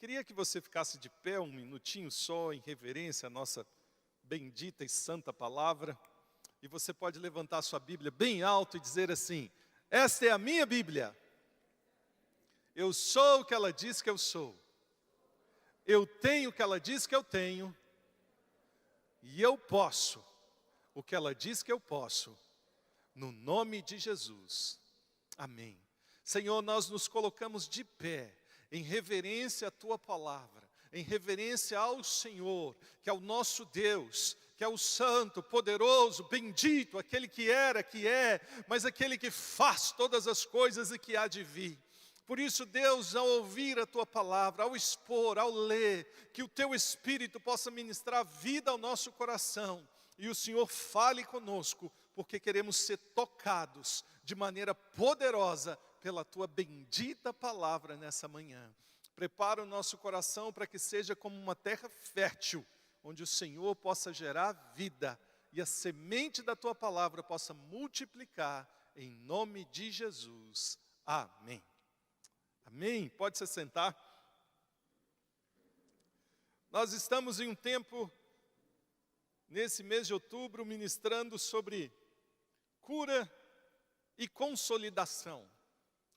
Queria que você ficasse de pé um minutinho só, em reverência à nossa bendita e santa palavra. E você pode levantar sua Bíblia bem alto e dizer assim: esta é a minha Bíblia. Eu sou o que ela diz que eu sou. Eu tenho o que ela diz que eu tenho. E eu posso o que ela diz que eu posso. No nome de Jesus. Amém. Senhor, nós nos colocamos de pé, em reverência à Tua palavra, em reverência ao Senhor, que é o nosso Deus, que é o Santo, poderoso, bendito, aquele que era, que é, mas aquele que faz todas as coisas e que há de vir. Por isso, Deus, ao ouvir a Tua palavra, ao expor, ao ler, que o Teu Espírito possa ministrar vida ao nosso coração, e o Senhor fale conosco, porque queremos ser tocados de maneira poderosa pela Tua bendita palavra nessa manhã. Prepara o nosso coração para que seja como uma terra fértil, onde o Senhor possa gerar vida, e a semente da Tua palavra possa multiplicar, em nome de Jesus. Amém. Amém. Pode se sentar. Nós estamos em um tempo, nesse mês de outubro, ministrando sobre cura e consolidação.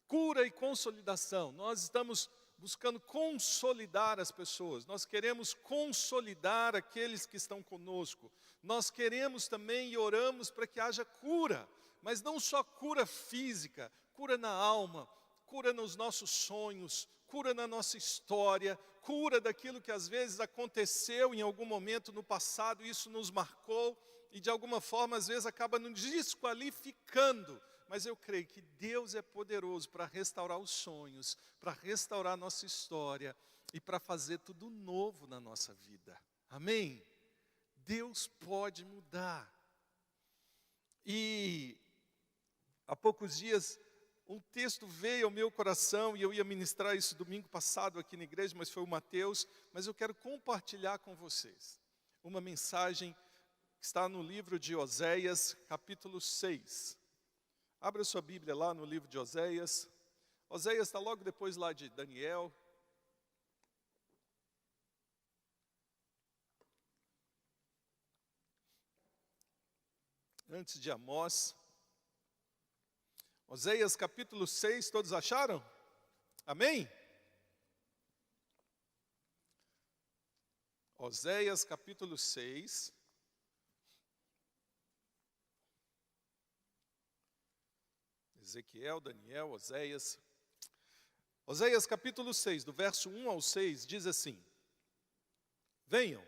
Cura e consolidação. Nós estamos buscando consolidar as pessoas. Nós queremos consolidar aqueles que estão conosco. Nós queremos também e oramos para que haja cura, mas não só cura física, cura na alma, cura nos nossos sonhos, cura na nossa história, cura daquilo que às vezes aconteceu em algum momento no passado, isso nos marcou e de alguma forma às vezes acaba nos desqualificando. Mas eu creio que Deus é poderoso para restaurar os sonhos, para restaurar a nossa história e para fazer tudo novo na nossa vida. Amém? Deus pode mudar. E há poucos dias um texto veio ao meu coração e eu ia ministrar isso domingo passado aqui na igreja, mas foi o Mateus, mas eu quero compartilhar com vocês uma mensagem que está no livro de Oséias, capítulo 6. Abra sua Bíblia lá no livro de Oséias. Oséias está logo depois lá de Daniel. Antes de Amós. Oséias capítulo 6, todos acharam? Amém? Oséias capítulo 6. Ezequiel, Daniel, Oséias. Oséias capítulo 6, do verso 1 ao 6, diz assim: venham,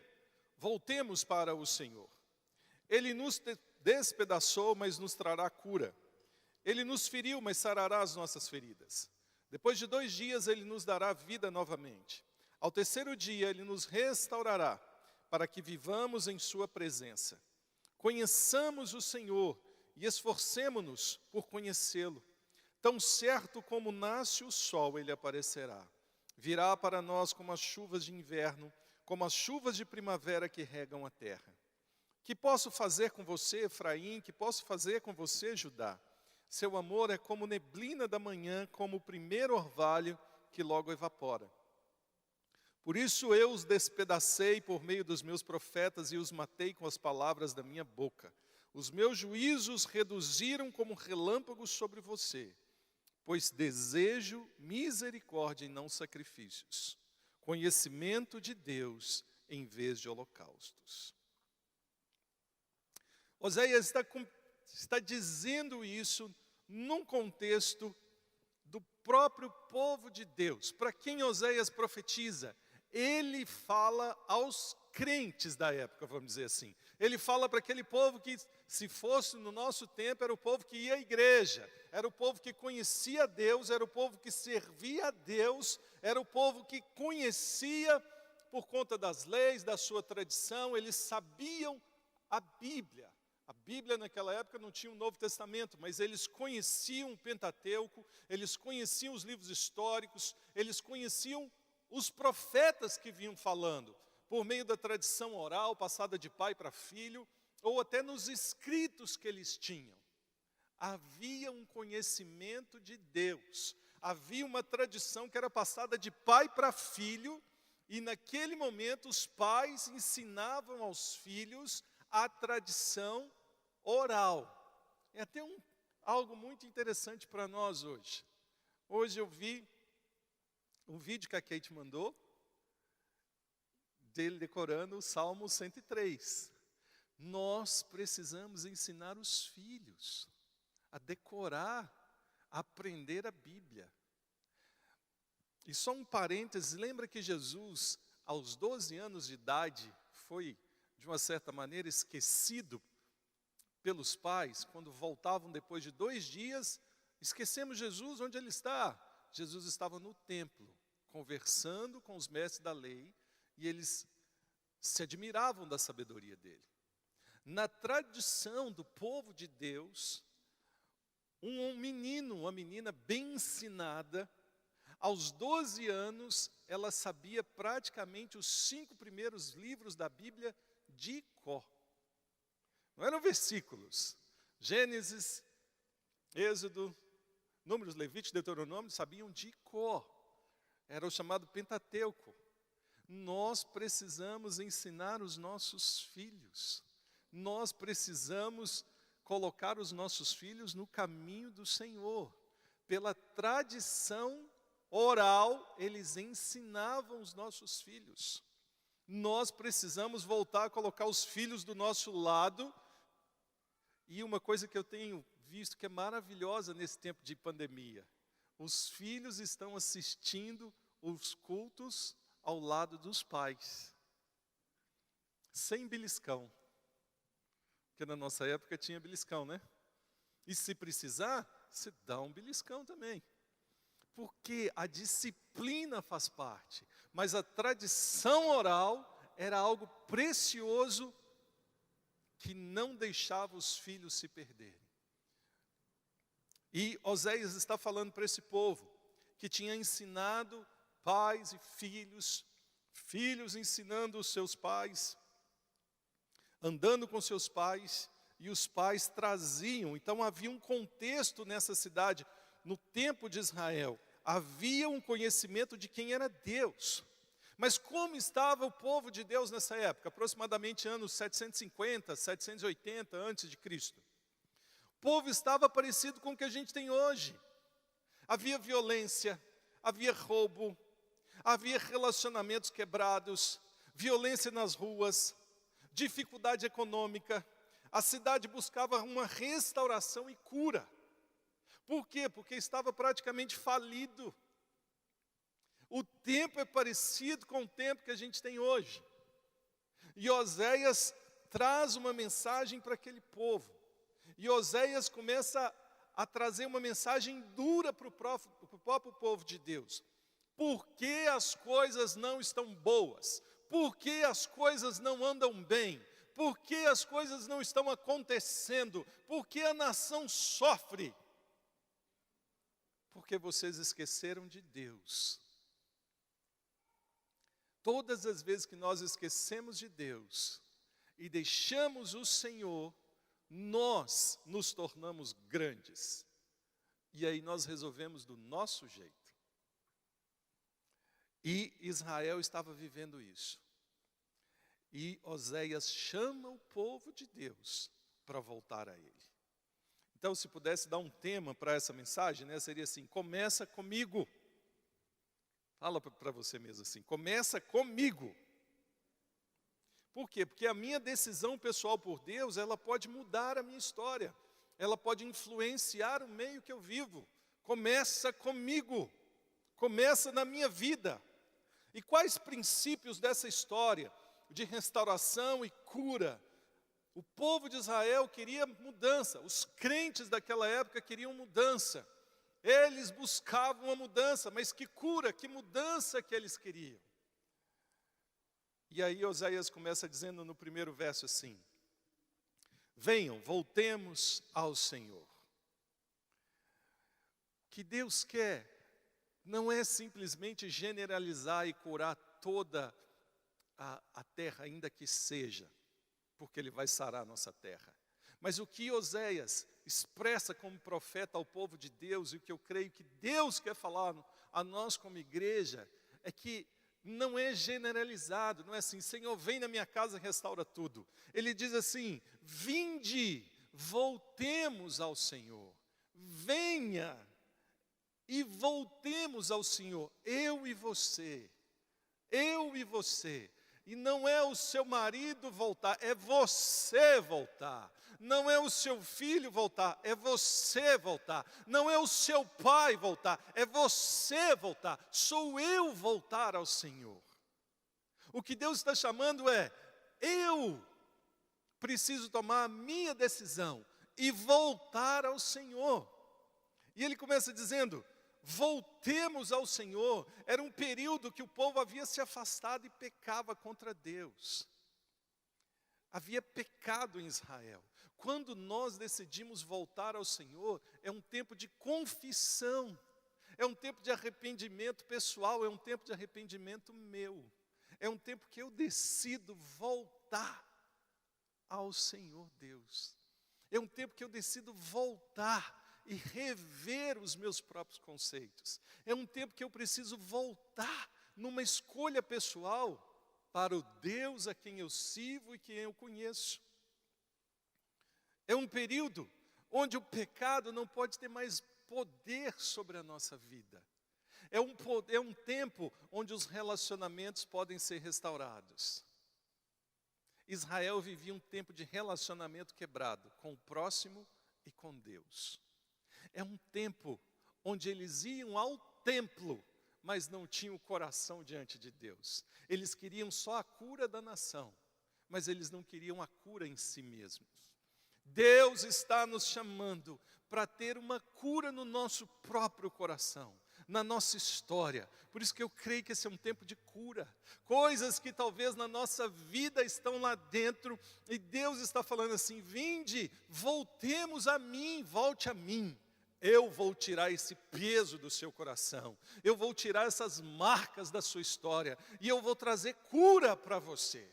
voltemos para o Senhor. Ele nos despedaçou, mas nos trará cura. Ele nos feriu, mas sarará as nossas feridas. Depois de 2 dias, Ele nos dará vida novamente. Ao 3º dia, Ele nos restaurará, para que vivamos em Sua presença. Conheçamos o Senhor e esforcemo-nos por conhecê-lo. Tão certo como nasce o sol, Ele aparecerá. Virá para nós como as chuvas de inverno, como as chuvas de primavera que regam a terra. Que posso fazer com você, Efraim? Que posso fazer com você, Judá? Seu amor é como neblina da manhã, como o primeiro orvalho que logo evapora. Por isso eu os despedacei por meio dos meus profetas e os matei com as palavras da minha boca. Os meus juízos reduziram como relâmpagos sobre você, pois desejo misericórdia e não sacrifícios, conhecimento de Deus em vez de holocaustos. Oséias está dizendo isso num contexto do próprio povo de Deus. Para quem Oséias profetiza? Ele fala aos crentes da época, vamos dizer assim. Ele fala para aquele povo que, se fosse no nosso tempo, era o povo que ia à igreja, era o povo que conhecia Deus, era o povo que servia a Deus, era o povo que conhecia por conta das leis, da sua tradição, eles sabiam a Bíblia. A Bíblia naquela época não tinha o Novo Testamento, mas eles conheciam o Pentateuco, eles conheciam os livros históricos, eles conheciam os profetas que vinham falando, por meio da tradição oral, passada de pai para filho, ou até nos escritos que eles tinham. Havia um conhecimento de Deus, havia uma tradição que era passada de pai para filho, E naquele momento os pais ensinavam aos filhos a tradição oral. É até algo muito interessante para nós hoje. Hoje eu vi um vídeo que a Kate mandou, dele decorando o Salmo 103. Nós precisamos ensinar os filhos a decorar, a aprender a Bíblia. E só um parênteses, lembra que Jesus, aos 12 anos de idade, foi, de uma certa maneira, esquecido pelos pais, quando voltavam depois de 2 dias, esquecemos Jesus, onde ele está? Jesus estava no templo, conversando com os mestres da lei, e eles se admiravam da sabedoria dele. Na tradição do povo de Deus, um menino, uma menina bem ensinada, aos 12 anos, ela sabia praticamente os 5 primeiros livros da Bíblia de cor. Não eram versículos. Gênesis, Êxodo, Números, Levítico, Deuteronômio, sabiam de cor. Era o chamado Pentateuco. Nós precisamos ensinar os nossos filhos. Nós precisamos colocar os nossos filhos no caminho do Senhor. Pela tradição oral, eles ensinavam os nossos filhos. Nós precisamos voltar a colocar os filhos do nosso lado. E uma coisa que eu tenho visto que é maravilhosa nesse tempo de pandemia, os filhos estão assistindo os cultos ao lado dos pais, sem beliscão, porque na nossa época tinha beliscão, né? E se precisar, você dá um beliscão também, porque a disciplina faz parte, mas a tradição oral era algo precioso que não deixava os filhos se perderem. E Oséias está falando para esse povo, que tinha ensinado pais e filhos, filhos ensinando os seus pais, andando com seus pais, e os pais traziam. Então havia um contexto nessa cidade, no tempo de Israel, havia um conhecimento de quem era Deus. Mas como estava o povo de Deus nessa época? Aproximadamente anos 750, 780 antes de Cristo. O povo estava parecido com o que a gente tem hoje. Havia violência, havia roubo, havia relacionamentos quebrados, violência nas ruas, dificuldade econômica. A cidade buscava uma restauração e cura. Por quê? Porque estava praticamente falido. O tempo é parecido com o tempo que a gente tem hoje. E Oséias traz uma mensagem para aquele povo. E Oséias começa a trazer uma mensagem dura para o próprio povo de Deus. Por que as coisas não estão boas? Por que as coisas não andam bem? Por que as coisas não estão acontecendo? Por que a nação sofre? Porque vocês esqueceram de Deus. Todas as vezes que nós esquecemos de Deus e deixamos o Senhor, nós nos tornamos grandes. E aí nós resolvemos do nosso jeito. E Israel estava vivendo isso. E Oséias chama o povo de Deus para voltar a Ele. Então, se pudesse dar um tema para essa mensagem, né, seria assim: começa comigo. Fala para você mesmo assim: começa comigo. Por quê? Porque a minha decisão pessoal por Deus, ela pode mudar a minha história. Ela pode influenciar o meio que eu vivo. Começa comigo. Começa na minha vida. E quais princípios dessa história de restauração e cura? O povo de Israel queria mudança. Os crentes daquela época queriam mudança. Eles buscavam uma mudança, mas que cura, que mudança que eles queriam. E aí Oséias começa dizendo no primeiro verso assim: venham, voltemos ao Senhor. O que Deus quer não é simplesmente generalizar e curar toda a terra, ainda que seja, porque Ele vai sarar a nossa terra. Mas o que Oséias expressa como profeta ao povo de Deus, e o que eu creio que Deus quer falar a nós como igreja, é que não é generalizado, não é assim, Senhor, vem na minha casa e restaura tudo. Ele diz assim, vinde, voltemos ao Senhor. Venha e voltemos ao Senhor, eu e você. Eu e você. E não é o seu marido voltar, é você voltar. Não é o seu filho voltar, é você voltar. Não é o seu pai voltar, é você voltar. Sou eu voltar ao Senhor. O que Deus está chamando é, eu preciso tomar a minha decisão e voltar ao Senhor. E ele começa dizendo, voltemos ao Senhor. Era um período que o povo havia se afastado e pecava contra Deus. Havia pecado em Israel. Quando nós decidimos voltar ao Senhor, é um tempo de confissão, é um tempo de arrependimento pessoal, é um tempo de arrependimento meu. É um tempo que eu decido voltar ao Senhor Deus. É um tempo que eu decido voltar e rever os meus próprios conceitos. É um tempo que eu preciso voltar numa escolha pessoal para o Deus a quem eu sirvo e quem eu conheço. É um período onde o pecado não pode ter mais poder sobre a nossa vida. É um tempo onde os relacionamentos podem ser restaurados. Israel vivia um tempo de relacionamento quebrado com o próximo e com Deus. É um tempo onde eles iam ao templo, mas não tinham o coração diante de Deus. Eles queriam só a cura da nação, mas eles não queriam a cura em si mesmos. Deus está nos chamando para ter uma cura no nosso próprio coração, na nossa história. Por isso que eu creio que esse é um tempo de cura. Coisas que talvez na nossa vida estão lá dentro, e Deus está falando assim, vinde, voltemos a mim, volte a mim. Eu vou tirar esse peso do seu coração, eu vou tirar essas marcas da sua história, e eu vou trazer cura para você.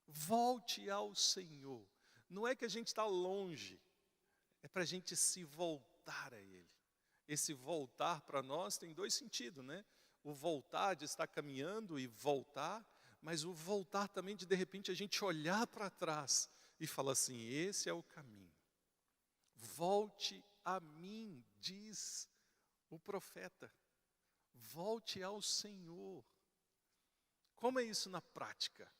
Volte ao Senhor. Não é que a gente está longe, é para a gente se voltar a Ele. Esse voltar para nós tem dois sentidos, né? O voltar de estar caminhando e voltar, mas o voltar também de repente a gente olhar para trás e falar assim, esse é o caminho. Volte a mim, diz o profeta. Volte ao Senhor. Como é isso na prática?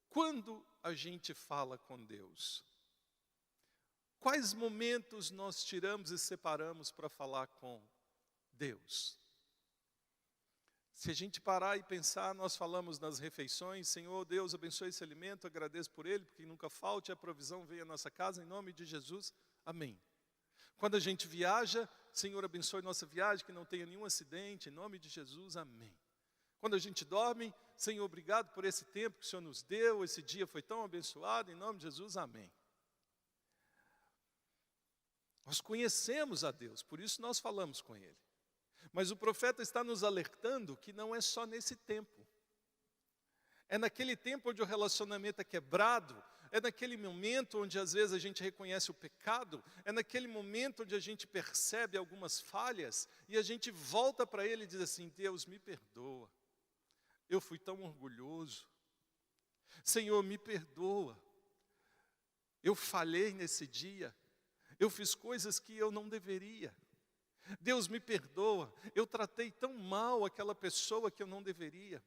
Quando a gente fala com Deus, quais momentos nós tiramos e separamos para falar com Deus? Se a gente parar e pensar, nós falamos nas refeições, Senhor Deus, abençoe esse alimento, agradeço por ele, porque nunca falte, a provisão venha à nossa casa, em nome de Jesus, amém. Quando a gente viaja, Senhor abençoe nossa viagem, que não tenha nenhum acidente, em nome de Jesus, amém. Quando a gente dorme, Senhor, obrigado por esse tempo que o Senhor nos deu, esse dia foi tão abençoado, em nome de Jesus, amém. Nós conhecemos a Deus, por isso nós falamos com Ele. Mas o profeta está nos alertando que não é só nesse tempo. É naquele tempo onde o relacionamento é quebrado, é naquele momento onde às vezes a gente reconhece o pecado, é naquele momento onde a gente percebe algumas falhas e a gente volta para Ele e diz assim, Deus, me perdoa. Eu fui tão orgulhoso. Senhor, me perdoa. Eu falhei nesse dia. Eu fiz coisas que eu não deveria. Deus, me perdoa. Eu tratei tão mal aquela pessoa que eu não deveria.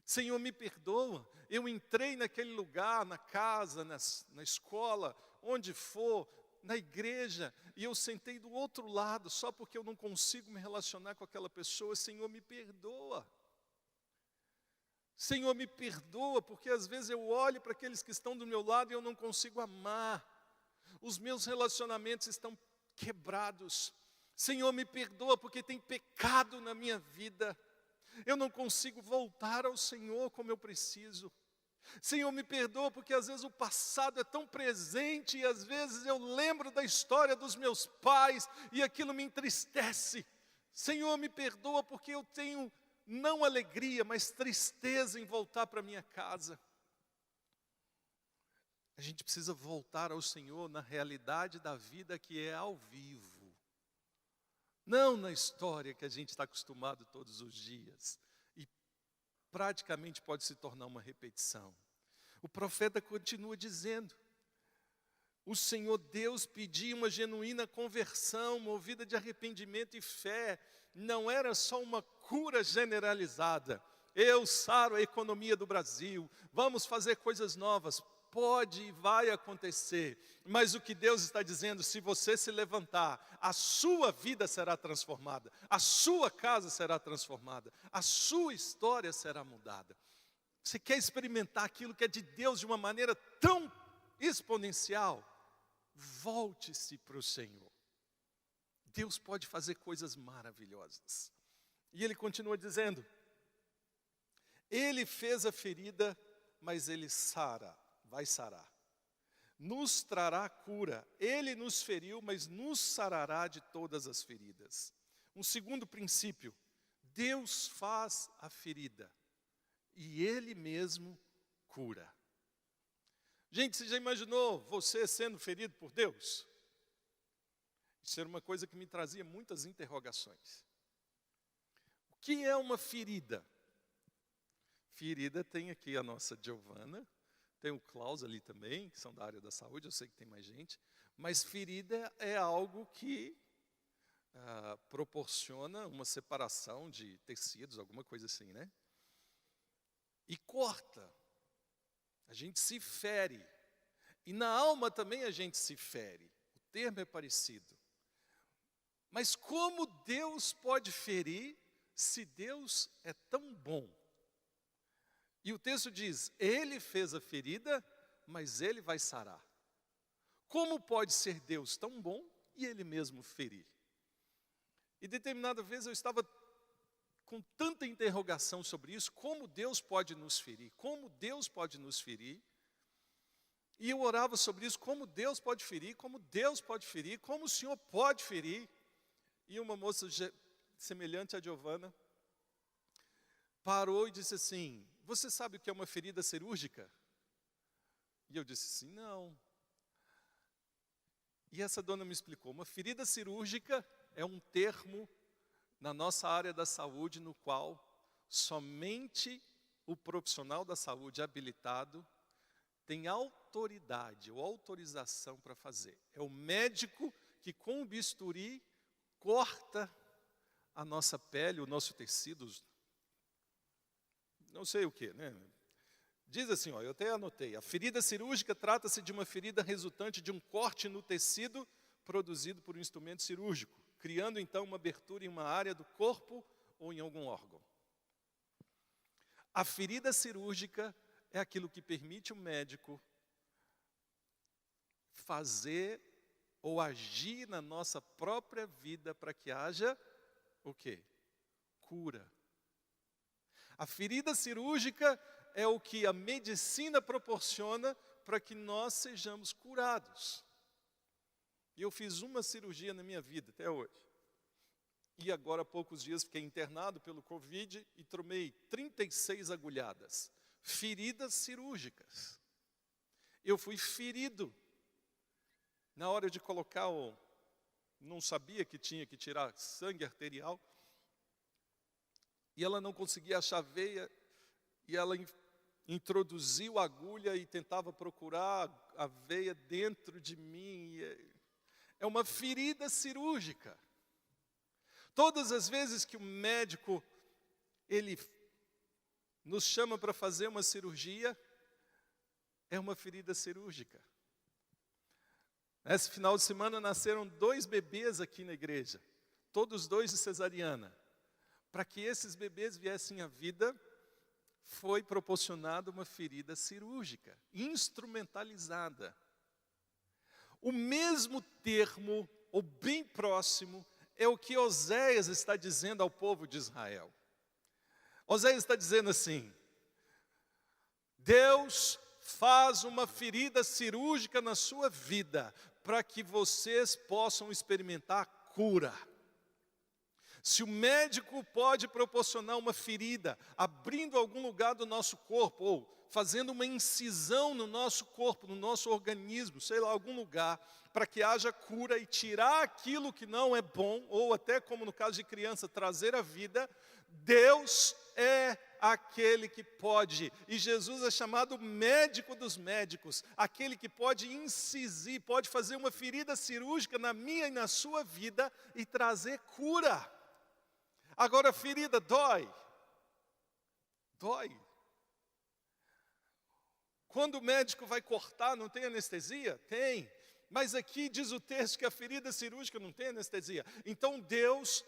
Senhor, me perdoa. Eu entrei naquele lugar, na casa, na escola, onde for, na igreja, e eu sentei do outro lado só porque eu não consigo me relacionar com aquela pessoa. Senhor, me perdoa. Senhor, me perdoa, porque às vezes eu olho para aqueles que estão do meu lado e eu não consigo amar. Os meus relacionamentos estão quebrados. Senhor, me perdoa, porque tem pecado na minha vida. Eu não consigo voltar ao Senhor como eu preciso. Senhor, me perdoa, porque às vezes o passado é tão presente e às vezes eu lembro da história dos meus pais e aquilo me entristece. Senhor, me perdoa, porque eu tenho não alegria, mas tristeza em voltar para minha casa. A gente precisa voltar ao Senhor na realidade da vida que é ao vivo. não na história que a gente está acostumado todos os dias, e praticamente pode se tornar uma repetição. O profeta continua dizendo, o Senhor Deus pedia uma genuína conversão, movida de arrependimento e fé. Não era só uma cura generalizada. Eu saro a economia do Brasil, vamos fazer coisas novas. Pode e vai acontecer. Mas o que Deus está dizendo, se você se levantar, a sua vida será transformada. A sua casa será transformada. A sua história será mudada. Você quer experimentar aquilo que é de Deus de uma maneira tão exponencial? Volte-se para o Senhor. Deus pode fazer coisas maravilhosas. E ele continua dizendo, ele fez a ferida, mas ele vai sarar. Nos trará cura. Ele nos feriu, mas nos sarará de todas as feridas. Um segundo princípio, Deus faz a ferida e Ele mesmo cura. Gente, você já imaginou você sendo ferido por Deus? Isso era uma coisa que me trazia muitas interrogações. O que é uma ferida? Ferida tem aqui a nossa Giovana, tem o Klaus ali também, que são da área da saúde, eu sei que tem mais gente. Mas ferida é algo que proporciona uma separação de tecidos, alguma coisa assim, né? E corta. A gente se fere. E na alma também a gente se fere. O termo é parecido. Mas como Deus pode ferir se Deus é tão bom? E o texto diz, Ele fez a ferida, mas Ele vai sarar. Como pode ser Deus tão bom e Ele mesmo ferir? E determinada vez eu estava com tanta interrogação sobre isso, como Deus pode nos ferir? Como Deus pode nos ferir? E eu orava sobre isso, como Deus pode ferir? Como Deus pode ferir? Como o Senhor pode ferir? E uma moça semelhante a Giovana parou e disse assim, você sabe o que é uma ferida cirúrgica? E eu disse assim, não. E essa dona me explicou, uma ferida cirúrgica é um termo na nossa área da saúde, no qual somente o profissional da saúde habilitado tem autoridade ou autorização para fazer. É o médico que com o bisturi corta a nossa pele, o nosso tecido, não sei o que, né? Diz assim, ó, eu até anotei, a ferida cirúrgica trata-se de uma ferida resultante de um corte no tecido produzido por um instrumento cirúrgico, criando então uma abertura em uma área do corpo ou em algum órgão. A ferida cirúrgica é aquilo que permite o médico fazer ou agir na nossa própria vida para que haja o quê? Cura. A ferida cirúrgica é o que a medicina proporciona para que nós sejamos curados. E eu fiz uma cirurgia na minha vida, até hoje. E agora há poucos dias fiquei internado pelo Covid e tomei 36 agulhadas. Feridas cirúrgicas. Eu fui ferido. Na hora de colocar não sabia que tinha que tirar sangue arterial. E ela não conseguia achar veia. E ela introduziu a agulha e tentava procurar a veia dentro de mim. É uma ferida cirúrgica. Todas as vezes que o médico, ele nos chama para fazer uma cirurgia, é uma ferida cirúrgica. Nesse final de semana nasceram 2 bebês aqui na igreja, todos 2 de cesariana. Para que esses bebês viessem à vida, foi proporcionada uma ferida cirúrgica, instrumentalizada. O mesmo termo, ou bem próximo, é o que Oséias está dizendo ao povo de Israel. Oséias está dizendo assim, Deus faz uma ferida cirúrgica na sua vida, para que vocês possam experimentar cura. Se o médico pode proporcionar uma ferida, abrindo algum lugar do nosso corpo, ou fazendo uma incisão no nosso corpo, no nosso organismo, sei lá, algum lugar, para que haja cura e tirar aquilo que não é bom, ou até como no caso de criança, trazer a vida, Deus é aquele que pode, e Jesus é chamado médico dos médicos, aquele que pode incisir, pode fazer uma ferida cirúrgica na minha e na sua vida e trazer cura. Agora a ferida dói. Dói. Quando o médico vai cortar, não tem anestesia? Tem. Mas aqui diz o texto que a ferida cirúrgica não tem anestesia. Então Deus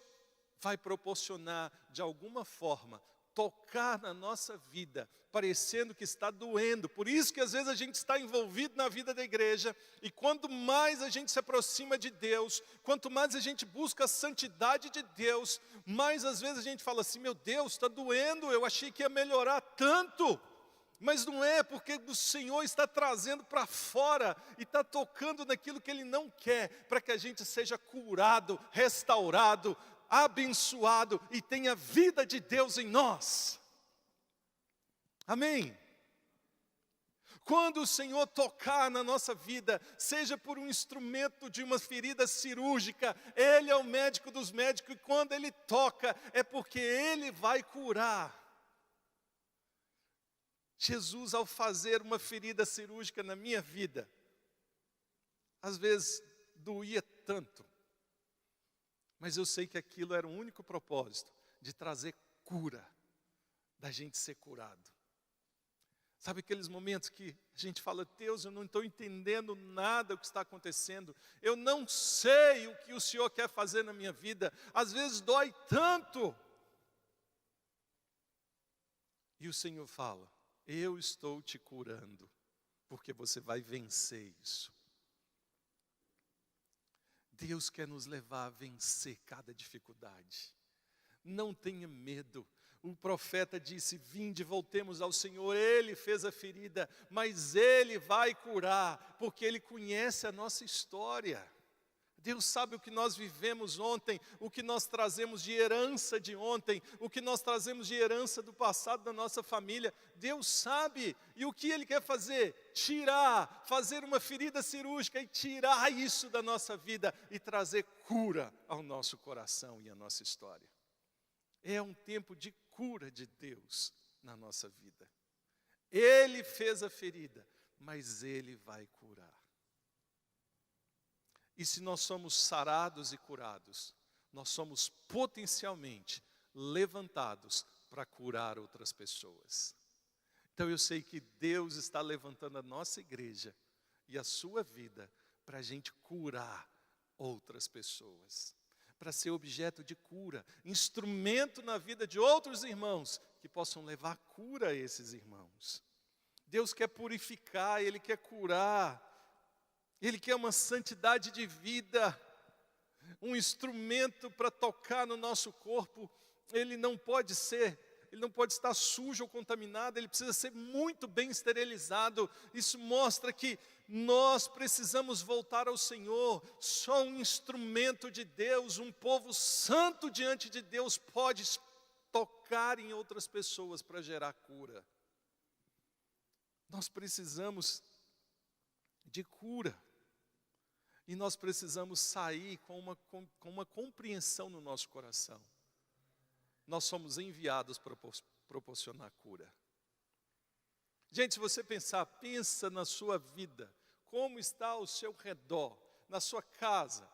vai proporcionar, de alguma forma, tocar na nossa vida, parecendo que está doendo. Por isso que às vezes a gente está envolvido na vida da igreja, e quanto mais a gente se aproxima de Deus, quanto mais a gente busca a santidade de Deus, mais às vezes a gente fala assim, meu Deus, está doendo, eu achei que ia melhorar tanto. Mas não é, porque o Senhor está trazendo para fora e está tocando naquilo que Ele não quer, para que a gente seja curado, restaurado, abençoado e tenha vida de Deus em nós. Amém? Quando o Senhor tocar na nossa vida, seja por um instrumento de uma ferida cirúrgica, Ele é o médico dos médicos, e quando Ele toca, é porque Ele vai curar. Jesus, ao fazer uma ferida cirúrgica na minha vida, às vezes doía tanto, mas eu sei que aquilo era o único propósito, de trazer cura, da gente ser curado. Sabe aqueles momentos que a gente fala, Deus, eu não estou entendendo nada do que está acontecendo, eu não sei o que o Senhor quer fazer na minha vida, às vezes dói tanto. E o Senhor fala, eu estou te curando, porque você vai vencer isso. Deus quer nos levar a vencer cada dificuldade. Não tenha medo. O profeta disse, vinde, voltemos ao Senhor. Ele fez a ferida, mas Ele vai curar, porque Ele conhece a nossa história. Deus sabe o que nós vivemos ontem, o que nós trazemos de herança de ontem, o que nós trazemos de herança do passado da nossa família. Deus sabe, e o que Ele quer fazer? Tirar, fazer uma ferida cirúrgica e tirar isso da nossa vida e trazer cura ao nosso coração e à nossa história. É um tempo de cura de Deus na nossa vida. Ele fez a ferida, mas Ele vai curar. E se nós somos sarados e curados, nós somos potencialmente levantados para curar outras pessoas. Então eu sei que Deus está levantando a nossa igreja e a sua vida para a gente curar outras pessoas. Para ser objeto de cura, instrumento na vida de outros irmãos que possam levar cura a esses irmãos. Deus quer purificar, Ele quer curar. Ele quer uma santidade de vida, um instrumento para tocar no nosso corpo. Ele não pode estar sujo ou contaminado, ele precisa ser muito bem esterilizado. Isso mostra que nós precisamos voltar ao Senhor. Só um instrumento de Deus, um povo santo diante de Deus pode tocar em outras pessoas para gerar cura. Nós precisamos de cura. E nós precisamos sair com uma compreensão no nosso coração. Nós somos enviados para proporcionar cura. Gente, se você pensa na sua vida, como está ao seu redor, na sua casa,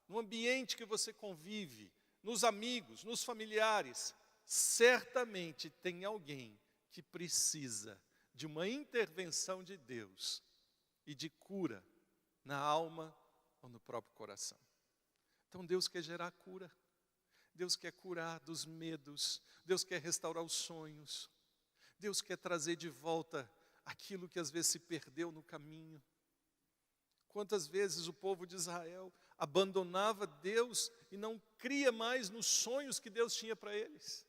no ambiente que você convive, nos amigos, nos familiares, certamente tem alguém que precisa de uma intervenção de Deus e de cura na alma ou no próprio coração. Então Deus quer gerar cura. Deus quer curar dos medos. Deus quer restaurar os sonhos. Deus quer trazer de volta aquilo que às vezes se perdeu no caminho. Quantas vezes o povo de Israel abandonava Deus e não cria mais nos sonhos que Deus tinha para eles.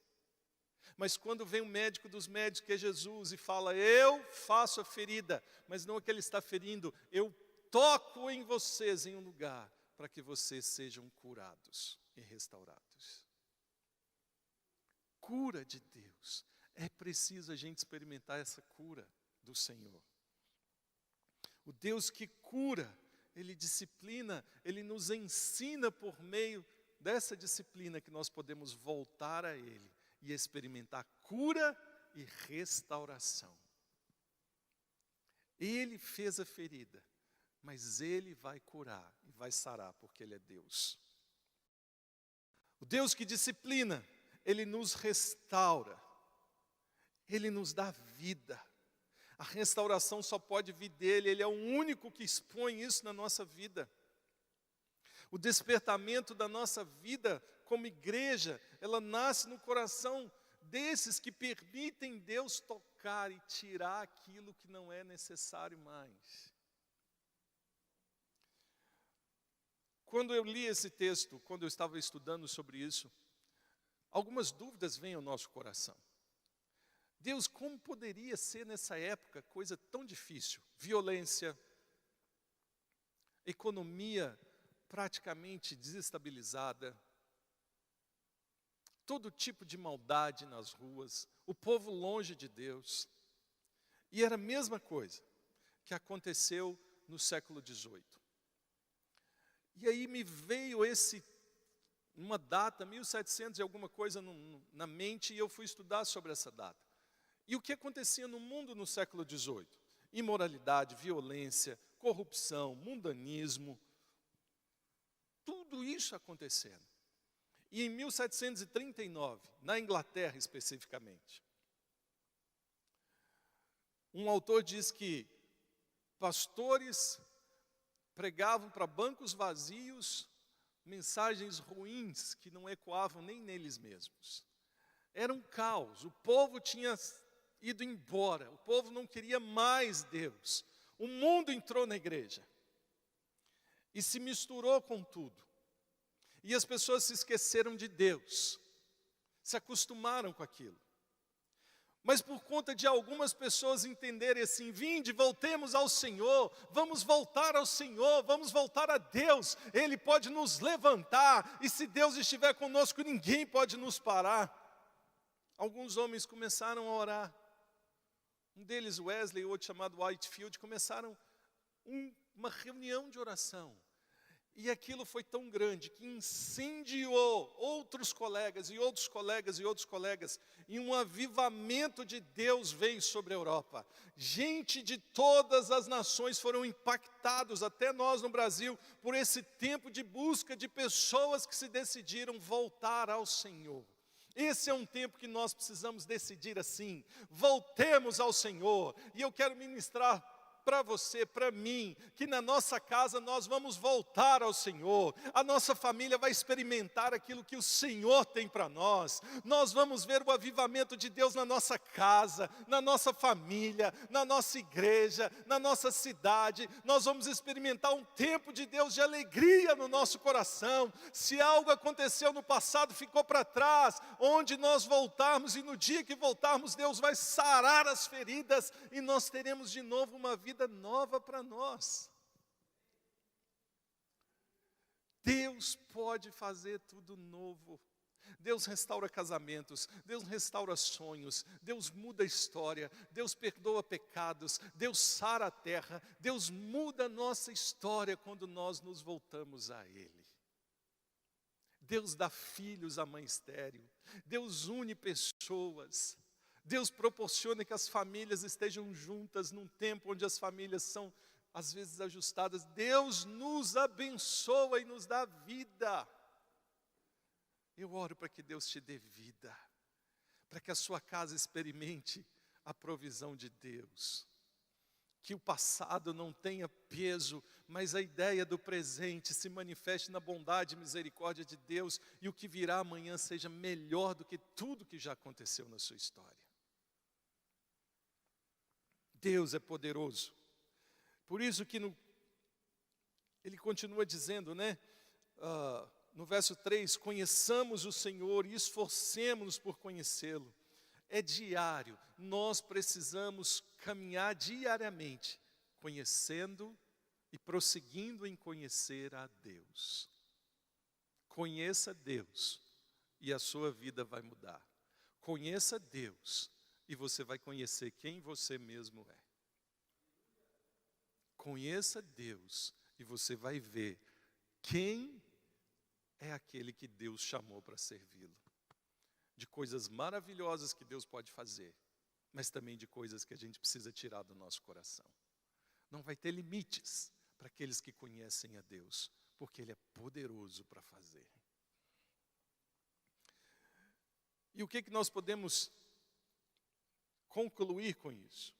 Mas quando vem o médico dos médicos, que é Jesus, e fala, eu faço a ferida, mas não é que Ele está ferindo, eu toco em vocês em um lugar para que vocês sejam curados e restaurados. cura de Deus. É preciso a gente experimentar essa cura do Senhor. O Deus que cura, Ele disciplina, Ele nos ensina por meio dessa disciplina que nós podemos voltar a Ele e experimentar cura e restauração. Ele fez a ferida, mas Ele vai curar e vai sarar, porque Ele é Deus. O Deus que disciplina, Ele nos restaura, Ele nos dá vida. A restauração só pode vir dEle, Ele é o único que expõe isso na nossa vida. O despertamento da nossa vida como igreja, ela nasce no coração desses que permitem Deus tocar e tirar aquilo que não é necessário mais. Quando eu li esse texto, quando eu estava estudando sobre isso, algumas dúvidas vêm ao nosso coração. Deus, como poderia ser nessa época coisa tão difícil? Violência, economia praticamente desestabilizada, todo tipo de maldade nas ruas, o povo longe de Deus. E era a mesma coisa que aconteceu no século XVIII. E aí me veio uma data, 1700 e alguma coisa na mente, e eu fui estudar sobre essa data. E o que acontecia no mundo no século XVIII? Imoralidade, violência, corrupção, mundanismo, tudo isso acontecendo. E em 1739, na Inglaterra especificamente, um autor diz que pastores pregavam para bancos vazios mensagens ruins que não ecoavam nem neles mesmos. Era um caos, o povo tinha ido embora, o povo não queria mais Deus. O mundo entrou na igreja e se misturou com tudo. E as pessoas se esqueceram de Deus, se acostumaram com aquilo. Mas por conta de algumas pessoas entenderem assim, vinde, voltemos ao Senhor, vamos voltar ao Senhor, vamos voltar a Deus, Ele pode nos levantar, e se Deus estiver conosco, ninguém pode nos parar. Alguns homens começaram a orar, um deles Wesley, outro chamado Whitefield, começaram uma reunião de oração. E aquilo foi tão grande que incendiou outros colegas e outros colegas e outros colegas. E um avivamento de Deus veio sobre a Europa. Gente de todas as nações foram impactados, até nós no Brasil, por esse tempo de busca de pessoas que se decidiram voltar ao Senhor. Esse é um tempo que nós precisamos decidir assim, voltemos ao Senhor. E eu quero ministrar para você, para mim, que na nossa casa nós vamos voltar ao Senhor, a nossa família vai experimentar aquilo que o Senhor tem para nós, nós vamos ver o avivamento de Deus na nossa casa, na nossa família, na nossa igreja, na nossa cidade, nós vamos experimentar um tempo de Deus de alegria no nosso coração. Se algo aconteceu no passado, ficou para trás, onde nós voltarmos, e no dia que voltarmos, Deus vai sarar as feridas, e nós teremos de novo uma vida nova para nós. Deus pode fazer tudo novo. Deus restaura casamentos, Deus restaura sonhos, Deus muda a história, Deus perdoa pecados, Deus sara a terra, Deus muda a nossa história quando nós nos voltamos a Ele. Deus dá filhos à mãe estéril, Deus une pessoas, Deus proporciona que as famílias estejam juntas num tempo onde as famílias são, às vezes, ajustadas. Deus nos abençoa e nos dá vida. Eu oro para que Deus te dê vida, para que a sua casa experimente a provisão de Deus. Que o passado não tenha peso, mas a ideia do presente se manifeste na bondade e misericórdia de Deus, e o que virá amanhã seja melhor do que tudo que já aconteceu na sua história. Deus é poderoso. Por isso que ele continua dizendo, no verso 3, conheçamos o Senhor e esforcemos-nos por conhecê-lo. É diário, nós precisamos caminhar diariamente, conhecendo e prosseguindo em conhecer a Deus. Conheça Deus e a sua vida vai mudar. Conheça Deus e você vai conhecer quem você mesmo é. Conheça Deus e você vai ver quem é aquele que Deus chamou para servi-lo. De coisas maravilhosas que Deus pode fazer, mas também de coisas que a gente precisa tirar do nosso coração. Não vai ter limites para aqueles que conhecem a Deus, porque Ele é poderoso para fazer. E o que nós podemos concluir com isso?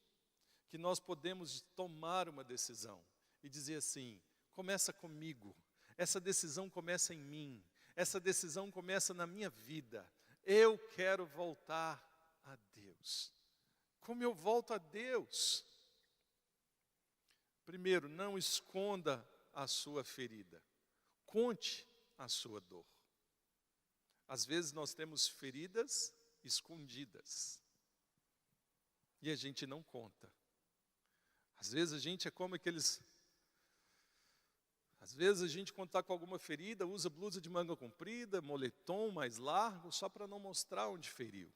Que nós podemos tomar uma decisão e dizer assim: começa comigo, essa decisão começa em mim, essa decisão começa na minha vida. Eu quero voltar a Deus. Como eu volto a Deus? Primeiro, não esconda a sua ferida. Conte a sua dor. Às vezes nós temos feridas escondidas. E a gente não conta. Às vezes a gente é como aqueles... Às vezes a gente, quando está com alguma ferida, usa blusa de manga comprida, moletom mais largo, só para não mostrar onde feriu.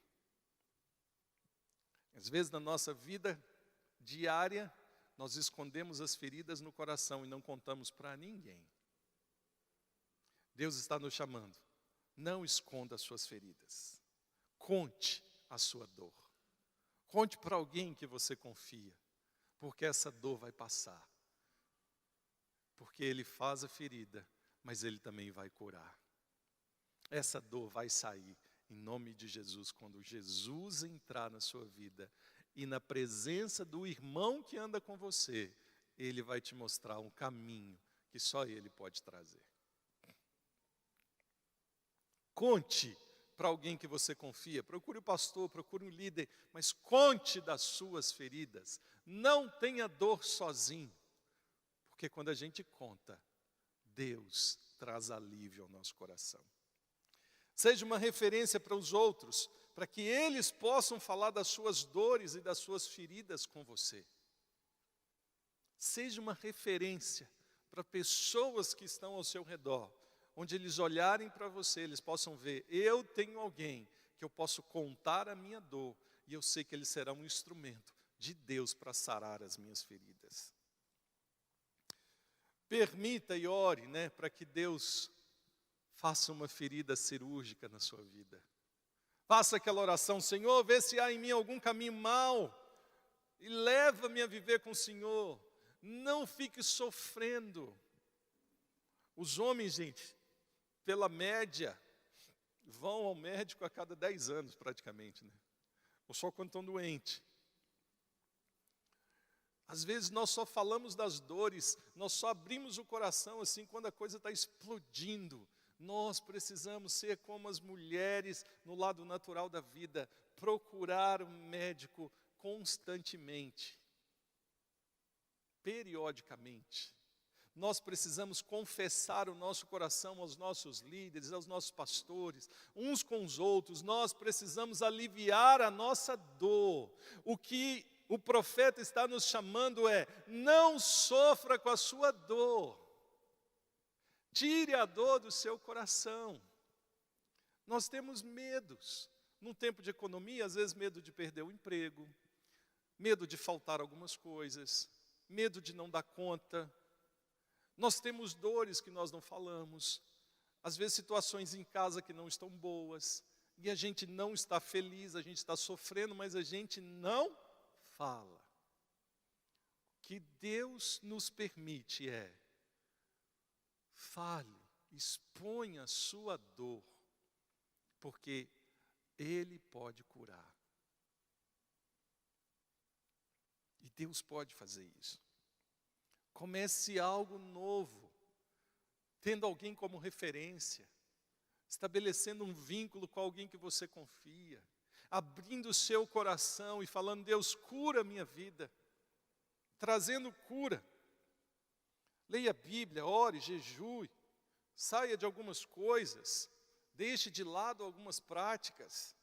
Às vezes na nossa vida diária, nós escondemos as feridas no coração e não contamos para ninguém. Deus está nos chamando. Não esconda as suas feridas. Conte a sua dor. Conte para alguém que você confia, porque essa dor vai passar. Porque Ele faz a ferida, mas Ele também vai curar. Essa dor vai sair, em nome de Jesus, quando Jesus entrar na sua vida e na presença do irmão que anda com você, Ele vai te mostrar um caminho que só Ele pode trazer. Conte para alguém que você confia, procure o pastor, procure um líder, mas conte das suas feridas. Não tenha dor sozinho. Porque quando a gente conta, Deus traz alívio ao nosso coração. Seja uma referência para os outros, para que eles possam falar das suas dores e das suas feridas com você. Seja uma referência para pessoas que estão ao seu redor, onde eles olharem para você, eles possam ver: eu tenho alguém que eu posso contar a minha dor, e eu sei que ele será um instrumento de Deus para sarar as minhas feridas. Permita e ore, para que Deus faça uma ferida cirúrgica na sua vida. Faça aquela oração: Senhor, vê se há em mim algum caminho mau e leva-me a viver com o Senhor. Não fique sofrendo. Os homens, gente, pela média, vão ao médico a cada 10 anos praticamente, ou só quando estão doentes. Às vezes nós só falamos das dores, nós só abrimos o coração assim quando a coisa está explodindo. Nós precisamos ser como as mulheres no lado natural da vida, procurar um médico constantemente, periodicamente. Nós precisamos confessar o nosso coração aos nossos líderes, aos nossos pastores, uns com os outros. Nós precisamos aliviar a nossa dor. O que o profeta está nos chamando não sofra com a sua dor. Tire a dor do seu coração. Nós temos medos. Num tempo de economia, às vezes medo de perder o emprego, medo de faltar algumas coisas, medo de não dar conta. Nós temos dores que nós não falamos. Às vezes situações em casa que não estão boas. E a gente não está feliz, a gente está sofrendo, mas a gente não fala. O que Deus nos permite fale, exponha a sua dor, porque Ele pode curar. E Deus pode fazer isso. Comece algo novo, tendo alguém como referência, estabelecendo um vínculo com alguém que você confia, abrindo o seu coração e falando: Deus, cura a minha vida, trazendo cura. Leia a Bíblia, ore, jejue, saia de algumas coisas, deixe de lado algumas práticas.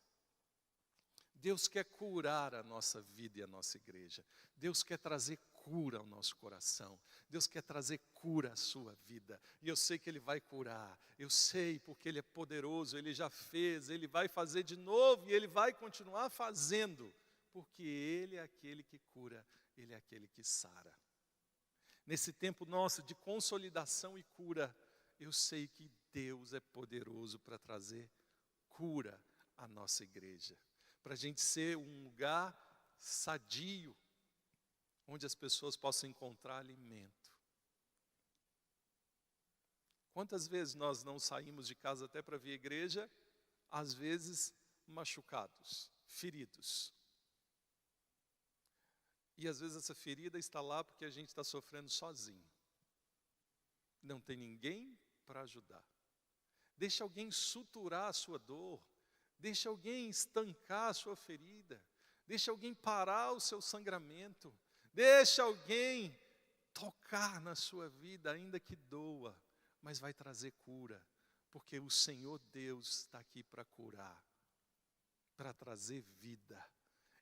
Deus quer curar a nossa vida e a nossa igreja. Deus quer trazer cura ao nosso coração. Deus quer trazer cura à sua vida. E eu sei que Ele vai curar. Eu sei porque Ele é poderoso, Ele já fez, Ele vai fazer de novo e Ele vai continuar fazendo. Porque Ele é aquele que cura, Ele é aquele que sara. Nesse tempo nosso de consolidação e cura, eu sei que Deus é poderoso para trazer cura à nossa igreja. Para a gente ser um lugar sadio, onde as pessoas possam encontrar alimento. Quantas vezes nós não saímos de casa até para vir à igreja, às vezes machucados, feridos. E às vezes essa ferida está lá porque a gente está sofrendo sozinho. Não tem ninguém para ajudar. Deixa alguém suturar a sua dor. Deixa alguém estancar a sua ferida. Deixa alguém parar o seu sangramento. Deixa alguém tocar na sua vida, ainda que doa, mas vai trazer cura. Porque o Senhor Deus está aqui para curar, para trazer vida.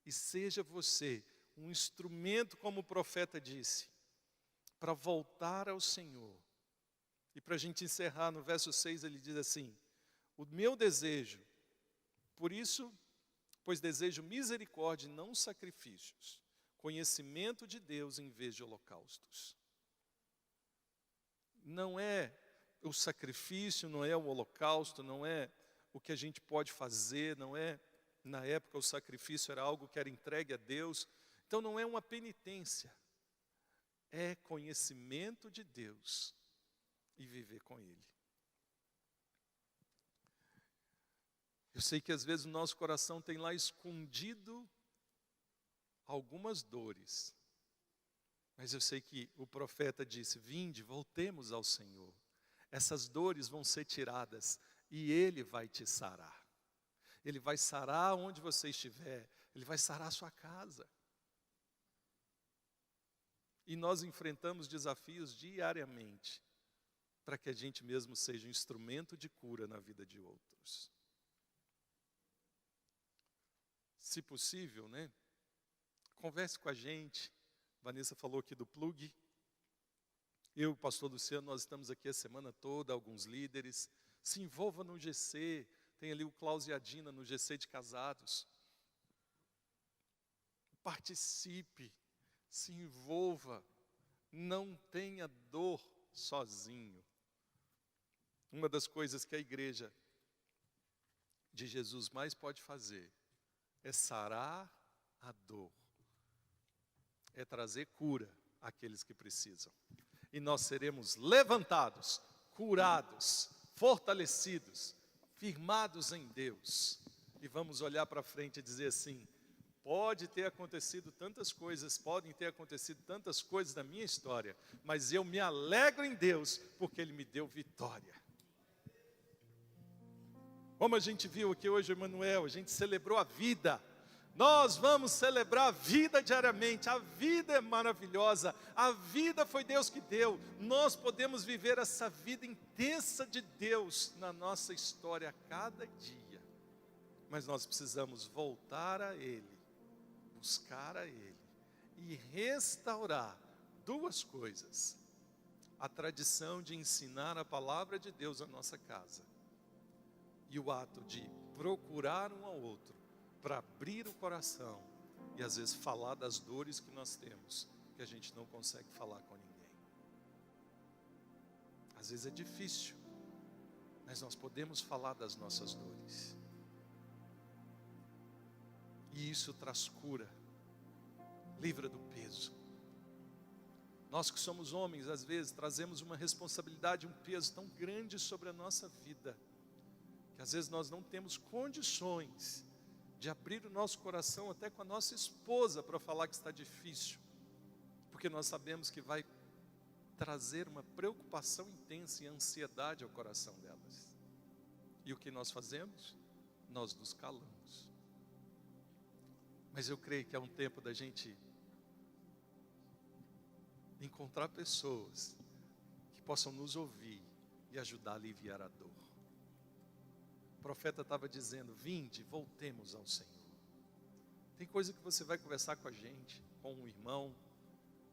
E seja você um instrumento, como o profeta disse, para voltar ao Senhor. E para a gente encerrar, no verso 6 ele diz assim: o meu desejo, por isso, pois desejo misericórdia e não sacrifícios, conhecimento de Deus em vez de holocaustos. Não é o sacrifício, não é o holocausto, não é o que a gente pode fazer, não é, na época o sacrifício era algo que era entregue a Deus, então não é uma penitência, é conhecimento de Deus e viver com Ele. Eu sei que às vezes o nosso coração tem lá escondido algumas dores, mas eu sei que o profeta disse: vinde, voltemos ao Senhor. Essas dores vão ser tiradas e Ele vai te sarar. Ele vai sarar onde você estiver, Ele vai sarar a sua casa. E nós enfrentamos desafios diariamente, para que a gente mesmo seja um instrumento de cura na vida de outros. Se possível, né? Converse com a gente. Vanessa falou aqui do plug. Eu e o pastor Luciano, nós estamos aqui a semana toda, alguns líderes. Se envolva no GC. Tem ali o Klaus e a Dina no GC de casados. Participe. Se envolva. Não tenha dor sozinho. Uma das coisas que a igreja de Jesus mais pode fazer é sarar a dor, é trazer cura àqueles que precisam. E nós seremos levantados, curados, fortalecidos, firmados em Deus. E vamos olhar para frente e dizer assim: pode ter acontecido tantas coisas, podem ter acontecido tantas coisas na minha história, mas eu me alegro em Deus, porque Ele me deu vitória. Como a gente viu aqui hoje, Emanuel, a gente celebrou a vida. Nós vamos celebrar a vida diariamente. A vida é maravilhosa. A vida foi Deus que deu. Nós podemos viver essa vida intensa de Deus na nossa história a cada dia. Mas nós precisamos voltar a Ele, buscar a Ele e restaurar duas coisas: a tradição de ensinar a palavra de Deus à nossa casa e o ato de procurar um ao outro para abrir o coração e às vezes falar das dores que nós temos, que a gente não consegue falar com ninguém. Às vezes é difícil, mas nós podemos falar das nossas dores. E isso traz cura, livra do peso. Nós que somos homens, às vezes trazemos uma responsabilidade, um peso tão grande sobre a nossa vida, que às vezes nós não temos condições de abrir o nosso coração até com a nossa esposa para falar que está difícil, porque nós sabemos que vai trazer uma preocupação intensa e ansiedade ao coração delas. E o que nós fazemos? Nós nos calamos. Mas eu creio que é um tempo da gente encontrar pessoas que possam nos ouvir e ajudar a aliviar a dor. O profeta estava dizendo: vinde, voltemos ao Senhor. Tem coisa que você vai conversar com a gente, com um irmão,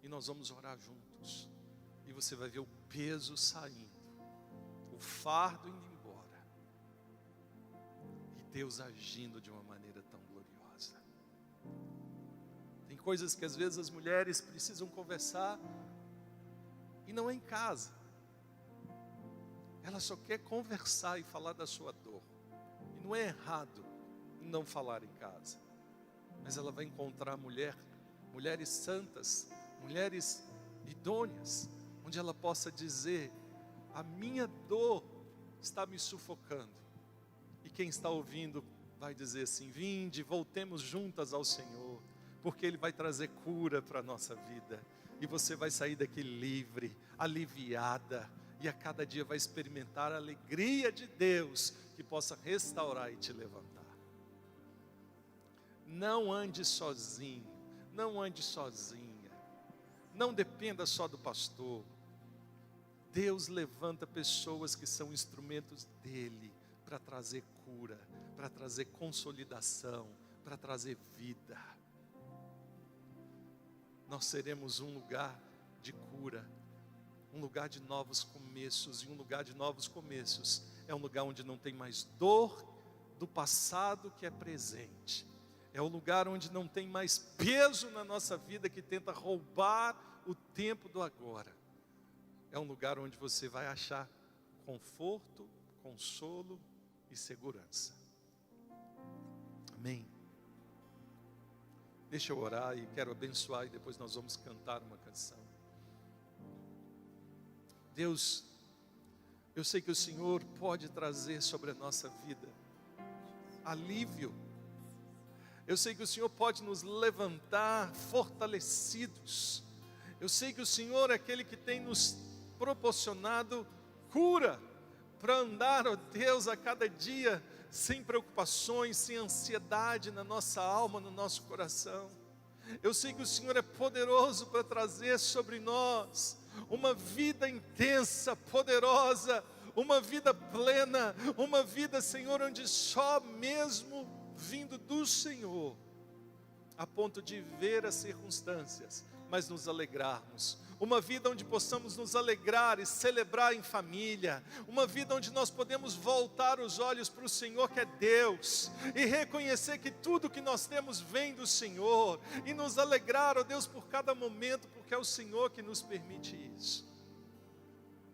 e nós vamos orar juntos. E você vai ver o peso saindo, o fardo indo embora. E Deus agindo de uma maneira tão gloriosa. Tem coisas que às vezes as mulheres precisam conversar e não é em casa. Ela só quer conversar e falar da sua dor. E não é errado em não falar em casa. Mas ela vai encontrar mulheres santas, mulheres idôneas, onde ela possa dizer: a minha dor está me sufocando. E quem está ouvindo vai dizer assim: vinde, voltemos juntas ao Senhor, porque Ele vai trazer cura para a nossa vida. E você vai sair daqui livre, aliviada, e a cada dia vai experimentar a alegria de Deus, que possa restaurar e te levantar. Não ande sozinho, não ande sozinha, não dependa só do pastor. Deus levanta pessoas que são instrumentos dEle para trazer cura, para trazer consolidação, para trazer vida. Nós seremos um lugar de cura, um lugar de novos começos, e um lugar de novos começos é um lugar onde não tem mais dor do passado que é presente. É um lugar onde não tem mais peso na nossa vida que tenta roubar o tempo do agora. É um lugar onde você vai achar conforto, consolo e segurança. Amém. Deixa eu orar e quero abençoar, e depois nós vamos cantar uma canção. Deus, eu sei que o Senhor pode trazer sobre a nossa vida alívio. Eu sei que o Senhor pode nos levantar fortalecidos. Eu sei que o Senhor é aquele que tem nos proporcionado cura para andar, ó Deus, a cada dia sem preocupações, sem ansiedade na nossa alma, no nosso coração. Eu sei que o Senhor é poderoso para trazer sobre nós uma vida intensa, poderosa, uma vida plena, uma vida, Senhor, onde só mesmo vindo do Senhor, a ponto de ver as circunstâncias, mas nos alegrarmos. Uma vida onde possamos nos alegrar e celebrar em família. Uma vida onde nós podemos voltar os olhos para o Senhor, que é Deus, e reconhecer que tudo que nós temos vem do Senhor, e nos alegrar, ó Deus, por cada momento, porque é o Senhor que nos permite isso.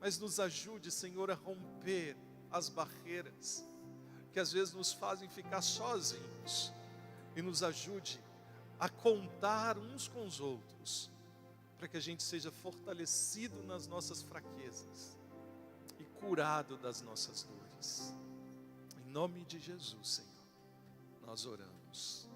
Mas nos ajude, Senhor, a romper as barreiras que às vezes nos fazem ficar sozinhos, e nos ajude a contar uns com os outros, para que a gente seja fortalecido nas nossas fraquezas e curado das nossas dores. Em nome de Jesus, Senhor, nós oramos.